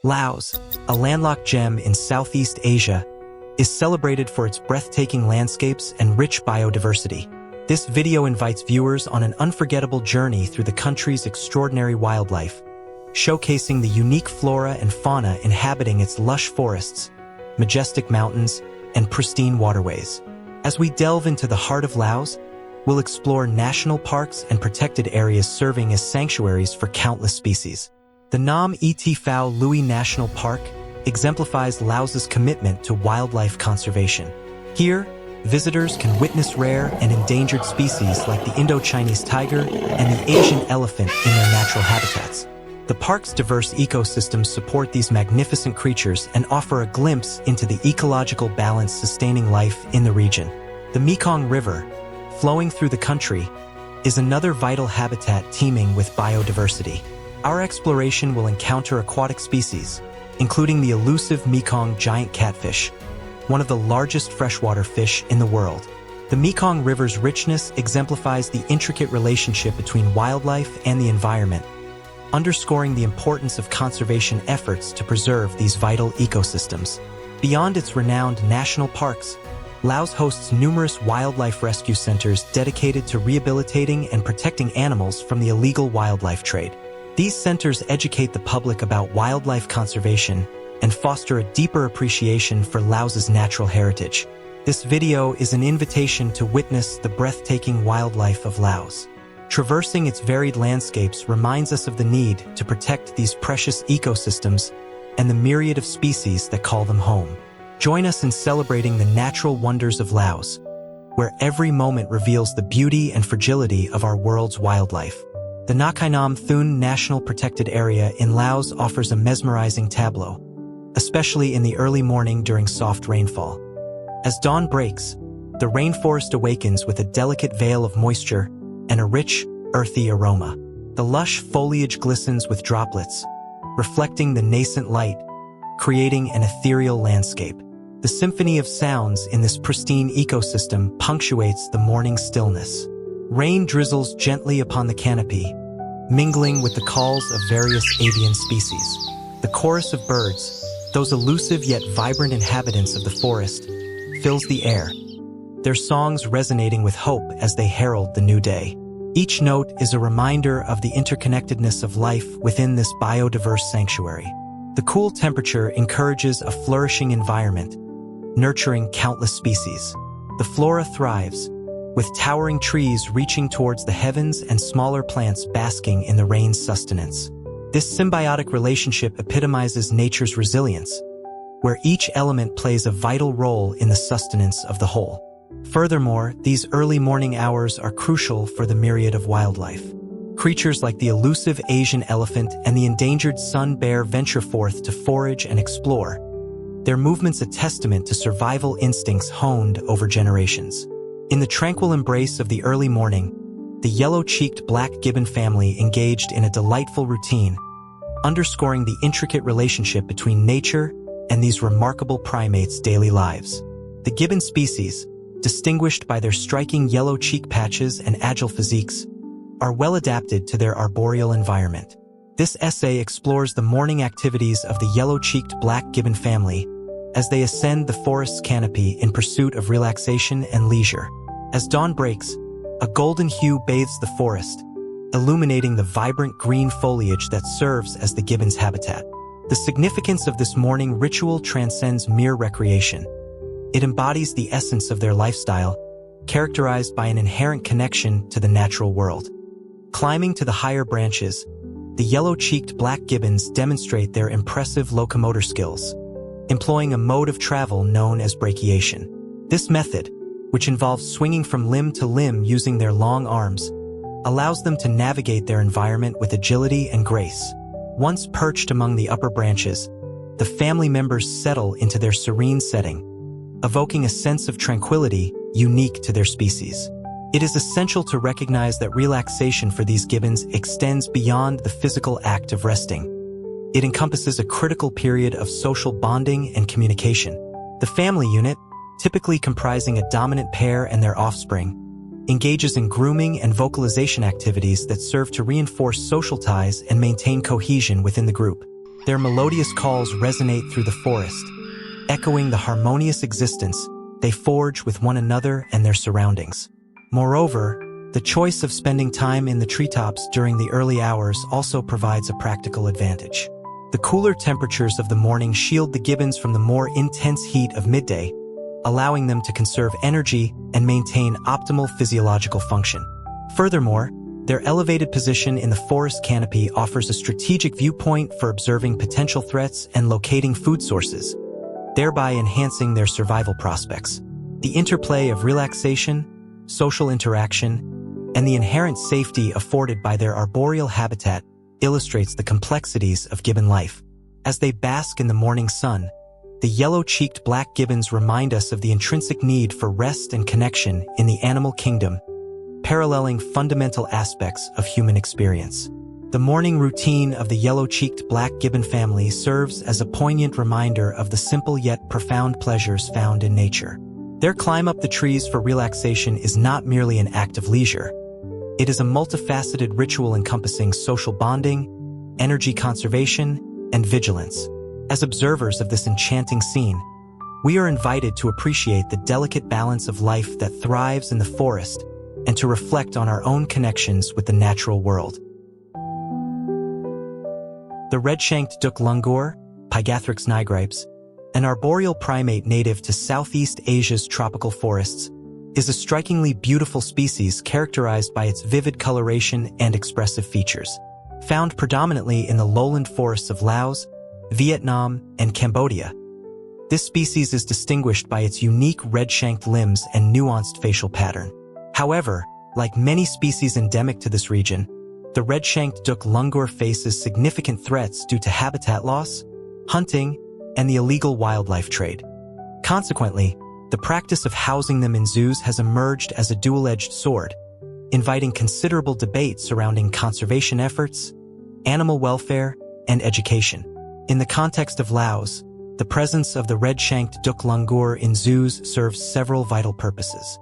Laos, a landlocked gem in Southeast Asia, is celebrated for its breathtaking landscapes and rich biodiversity. This video invites viewers on an unforgettable journey through the country's extraordinary wildlife, showcasing the unique flora and fauna inhabiting its lush forests, majestic mountains, and pristine waterways. As we delve into the heart of Laos, we'll explore national parks and protected areas serving as sanctuaries for countless species. The Nam Et Phao Lui National Park exemplifies Laos's commitment to wildlife conservation. Here, visitors can witness rare and endangered species like the Indo-Chinese tiger and the Asian elephant in their natural habitats. The park's diverse ecosystems support these magnificent creatures and offer a glimpse into the ecological balance sustaining life in the region. The Mekong River, flowing through the country, is another vital habitat teeming with biodiversity. Our exploration will encounter aquatic species, including the elusive Mekong giant catfish, one of the largest freshwater fish in the world. The Mekong River's richness exemplifies the intricate relationship between wildlife and the environment, underscoring the importance of conservation efforts to preserve these vital ecosystems. Beyond its renowned national parks, Laos hosts numerous wildlife rescue centers dedicated to rehabilitating and protecting animals from the illegal wildlife trade. These centers educate the public about wildlife conservation and foster a deeper appreciation for Laos's natural heritage. This video is an invitation to witness the breathtaking wildlife of Laos. Traversing its varied landscapes reminds us of the need to protect these precious ecosystems and the myriad of species that call them home. Join us in celebrating the natural wonders of Laos, where every moment reveals the beauty and fragility of our world's wildlife. The Nakhai Nam Thun National Protected Area in Laos offers a mesmerizing tableau, especially in the early morning during soft rainfall. As dawn breaks, the rainforest awakens with a delicate veil of moisture and a rich, earthy aroma. The lush foliage glistens with droplets, reflecting the nascent light, creating an ethereal landscape. The symphony of sounds in this pristine ecosystem punctuates the morning stillness. Rain drizzles gently upon the canopy, mingling with the calls of various avian species. The chorus of birds, those elusive yet vibrant inhabitants of the forest, fills the air, their songs resonating with hope as they herald the new day. Each note is a reminder of the interconnectedness of life within this biodiverse sanctuary. The cool temperature encourages a flourishing environment, nurturing countless species. The flora thrives, with towering trees reaching towards the heavens and smaller plants basking in the rain's sustenance. This symbiotic relationship epitomizes nature's resilience, where each element plays a vital role in the sustenance of the whole. Furthermore, these early morning hours are crucial for the myriad of wildlife. Creatures like the elusive Asian elephant and the endangered sun bear venture forth to forage and explore, their movements a testament to survival instincts honed over generations. In the tranquil embrace of the early morning, the yellow-cheeked black gibbon family engaged in a delightful routine, underscoring the intricate relationship between nature and these remarkable primates' daily lives. The gibbon species, distinguished by their striking yellow cheek patches and agile physiques, are well adapted to their arboreal environment. This essay explores the morning activities of the yellow-cheeked black gibbon family as they ascend the forest's canopy in pursuit of relaxation and leisure. As dawn breaks, a golden hue bathes the forest, illuminating the vibrant green foliage that serves as the gibbon's habitat. The significance of this morning ritual transcends mere recreation. It embodies the essence of their lifestyle, characterized by an inherent connection to the natural world. Climbing to the higher branches, the yellow-cheeked black gibbons demonstrate their impressive locomotor skills, employing a mode of travel known as brachiation. This method, which involves swinging from limb to limb using their long arms, allows them to navigate their environment with agility and grace. Once perched among the upper branches, the family members settle into their serene setting, evoking a sense of tranquility unique to their species. It is essential to recognize that relaxation for these gibbons extends beyond the physical act of resting. It encompasses a critical period of social bonding and communication. The family unit, typically comprising a dominant pair and their offspring, engages in grooming and vocalization activities that serve to reinforce social ties and maintain cohesion within the group. Their melodious calls resonate through the forest, echoing the harmonious existence they forge with one another and their surroundings. Moreover, the choice of spending time in the treetops during the early hours also provides a practical advantage. The cooler temperatures of the morning shield the gibbons from the more intense heat of midday, allowing them to conserve energy and maintain optimal physiological function. Furthermore, their elevated position in the forest canopy offers a strategic viewpoint for observing potential threats and locating food sources, thereby enhancing their survival prospects. The interplay of relaxation, social interaction, and the inherent safety afforded by their arboreal habitat illustrates the complexities of gibbon life. As they bask in the morning sun, the yellow-cheeked black gibbons remind us of the intrinsic need for rest and connection in the animal kingdom, paralleling fundamental aspects of human experience. The morning routine of the yellow-cheeked black gibbon family serves as a poignant reminder of the simple yet profound pleasures found in nature. Their climb up the trees for relaxation is not merely an act of leisure. It is a multifaceted ritual encompassing social bonding, energy conservation, and vigilance. As observers of this enchanting scene, we are invited to appreciate the delicate balance of life that thrives in the forest and to reflect on our own connections with the natural world. The red-shanked duck langur, Pygathrix nigripes, an arboreal primate native to Southeast Asia's tropical forests, is a strikingly beautiful species characterized by its vivid coloration and expressive features. Found predominantly in the lowland forests of Laos, Vietnam, and Cambodia, this species is distinguished by its unique red-shanked limbs and nuanced facial pattern. However, like many species endemic to this region, the red-shanked duck langur faces significant threats due to habitat loss, hunting, and the illegal wildlife trade. Consequently, the practice of housing them in zoos has emerged as a dual-edged sword, inviting considerable debate surrounding conservation efforts, animal welfare, and education. In the context of Laos, the presence of the red-shanked duck langur in zoos serves several vital purposes.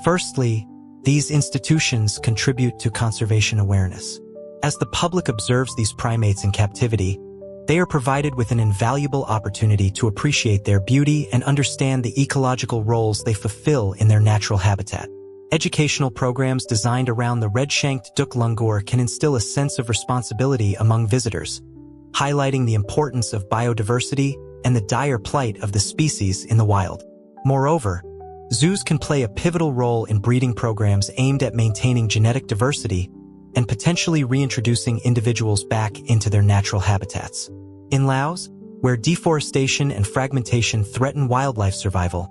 Firstly, these institutions contribute to conservation awareness. As the public observes these primates in captivity, they are provided with an invaluable opportunity to appreciate their beauty and understand the ecological roles they fulfill in their natural habitat. Educational programs designed around the red-shanked duck langur can instill a sense of responsibility among visitors, highlighting the importance of biodiversity and the dire plight of the species in the wild. Moreover, zoos can play a pivotal role in breeding programs aimed at maintaining genetic diversity and potentially reintroducing individuals back into their natural habitats. In Laos, where deforestation and fragmentation threaten wildlife survival,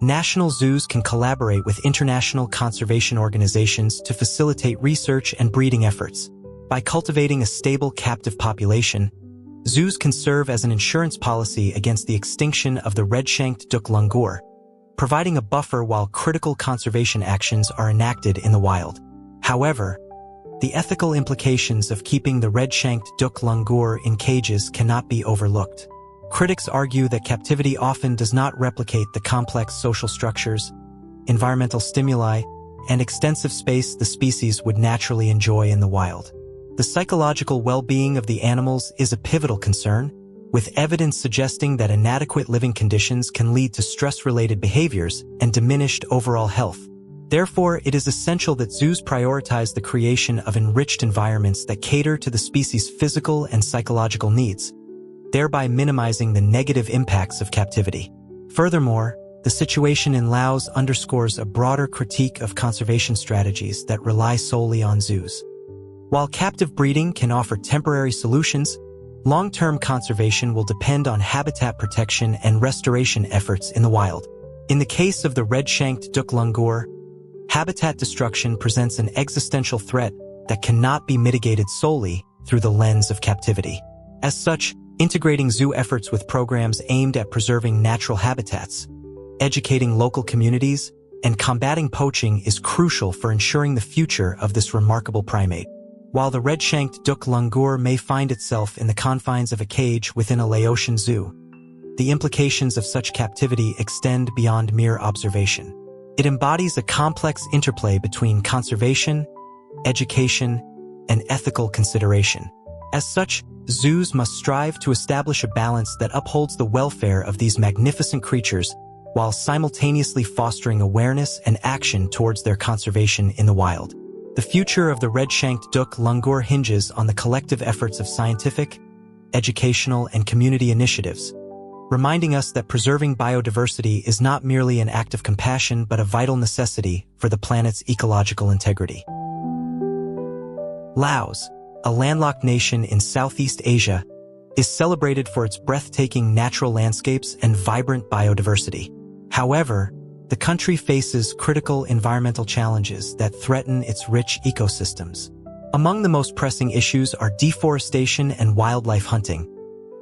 national zoos can collaborate with international conservation organizations to facilitate research and breeding efforts. By cultivating a stable captive population, zoos can serve as an insurance policy against the extinction of the red-shanked duck langur, providing a buffer while critical conservation actions are enacted in the wild. However, the ethical implications of keeping the red-shanked duck langur in cages cannot be overlooked. Critics argue that captivity often does not replicate the complex social structures, environmental stimuli, and extensive space the species would naturally enjoy in the wild. The psychological well-being of the animals is a pivotal concern, with evidence suggesting that inadequate living conditions can lead to stress-related behaviors and diminished overall health. Therefore, it is essential that zoos prioritize the creation of enriched environments that cater to the species' physical and psychological needs, thereby minimizing the negative impacts of captivity. Furthermore, the situation in Laos underscores a broader critique of conservation strategies that rely solely on zoos. While captive breeding can offer temporary solutions, long-term conservation will depend on habitat protection and restoration efforts in the wild. In the case of the red-shanked duck langur, habitat destruction presents an existential threat that cannot be mitigated solely through the lens of captivity. As such, integrating zoo efforts with programs aimed at preserving natural habitats, educating local communities, and combating poaching is crucial for ensuring the future of this remarkable primate. While the red-shanked duck langur may find itself in the confines of a cage within a Laotian zoo, the implications of such captivity extend beyond mere observation. It embodies a complex interplay between conservation, education, and ethical consideration. As such, Zoos must strive to establish a balance that upholds the welfare of these magnificent creatures while simultaneously fostering awareness and action towards their conservation in the wild. The future of the red-shanked duck langur hinges on the collective efforts of scientific, educational, and community initiatives, reminding us that preserving biodiversity is not merely an act of compassion but a vital necessity for the planet's ecological integrity. Laos, a landlocked nation in Southeast Asia, is celebrated for its breathtaking natural landscapes and vibrant biodiversity. However, the country faces critical environmental challenges that threaten its rich ecosystems. Among the most pressing issues are deforestation and wildlife hunting,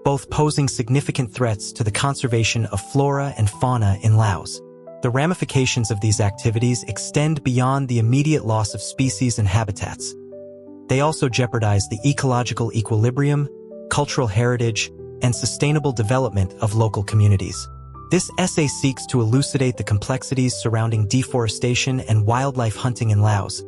both posing significant threats to the conservation of flora and fauna in Laos. The ramifications of these activities extend beyond the immediate loss of species and habitats. They also jeopardize the ecological equilibrium, cultural heritage, and sustainable development of local communities. This essay seeks to elucidate the complexities surrounding deforestation and wildlife hunting in Laos,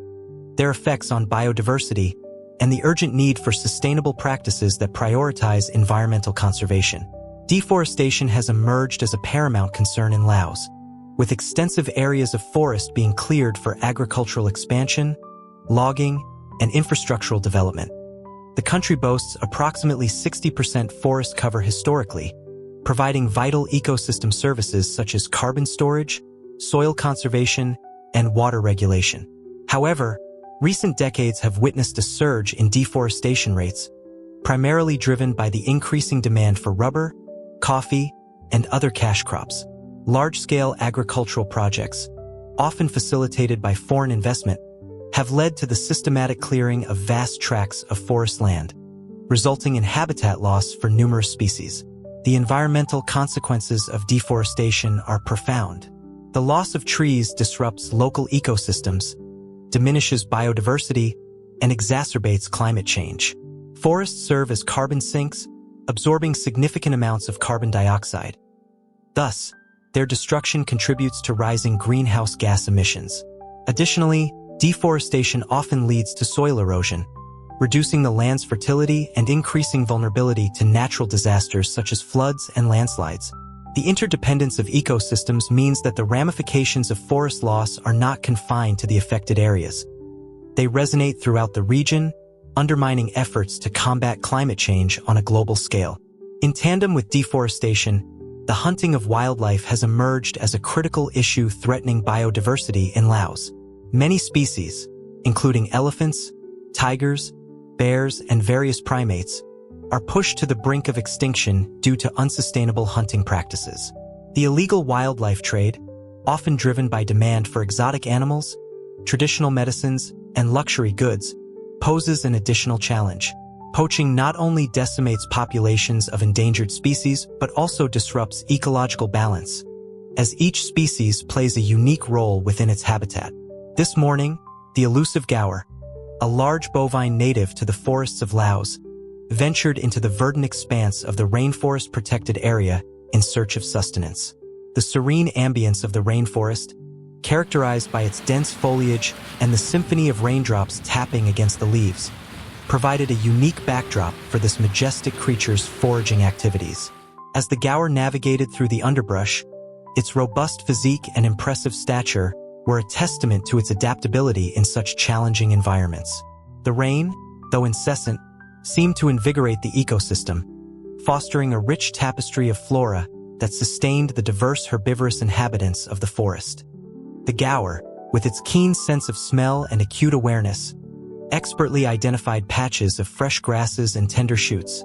their effects on biodiversity, and the urgent need for sustainable practices that prioritize environmental conservation. Deforestation has emerged as a paramount concern in Laos, with extensive areas of forest being cleared for agricultural expansion, logging, and infrastructural development. The country boasts approximately 60% forest cover historically, providing vital ecosystem services such as carbon storage, soil conservation, and water regulation. However, recent decades have witnessed a surge in deforestation rates, primarily driven by the increasing demand for rubber, coffee, and other cash crops. Large-scale agricultural projects, often facilitated by foreign investment, have led to the systematic clearing of vast tracts of forest land, resulting in habitat loss for numerous species. The environmental consequences of deforestation are profound. The loss of trees disrupts local ecosystems, diminishes biodiversity, and exacerbates climate change. Forests serve as carbon sinks, absorbing significant amounts of carbon dioxide. Thus, their destruction contributes to rising greenhouse gas emissions. Additionally, deforestation often leads to soil erosion, reducing the land's fertility and increasing vulnerability to natural disasters such as floods and landslides. The interdependence of ecosystems means that the ramifications of forest loss are not confined to the affected areas. They resonate throughout the region, undermining efforts to combat climate change on a global scale. In tandem with deforestation, the hunting of wildlife has emerged as a critical issue threatening biodiversity in Laos. Many species, including elephants, tigers, bears, and various primates, are pushed to the brink of extinction due to unsustainable hunting practices. The illegal wildlife trade, often driven by demand for exotic animals, traditional medicines, and luxury goods, poses an additional challenge. Poaching not only decimates populations of endangered species but also disrupts ecological balance, as each species plays a unique role within its habitat. This morning, the elusive gaur, a large bovine native to the forests of Laos, ventured into the verdant expanse of the rainforest protected area in search of sustenance. The serene ambience of the rainforest, characterized by its dense foliage and the symphony of raindrops tapping against the leaves, provided a unique backdrop for this majestic creature's foraging activities. As the gaur navigated through the underbrush, its robust physique and impressive stature were a testament to its adaptability in such challenging environments. The rain, though incessant, seemed to invigorate the ecosystem, fostering a rich tapestry of flora that sustained the diverse herbivorous inhabitants of the forest. The gaur, with its keen sense of smell and acute awareness, expertly identified patches of fresh grasses and tender shoots,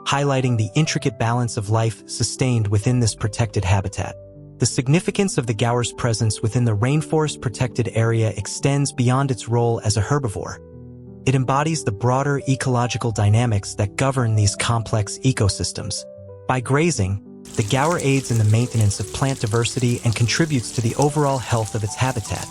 highlighting the intricate balance of life sustained within this protected habitat. The significance of the gaur's presence within the rainforest protected area extends beyond its role as a herbivore. It embodies the broader ecological dynamics that govern these complex ecosystems. By grazing, the gaur aids in the maintenance of plant diversity and contributes to the overall health of its habitat.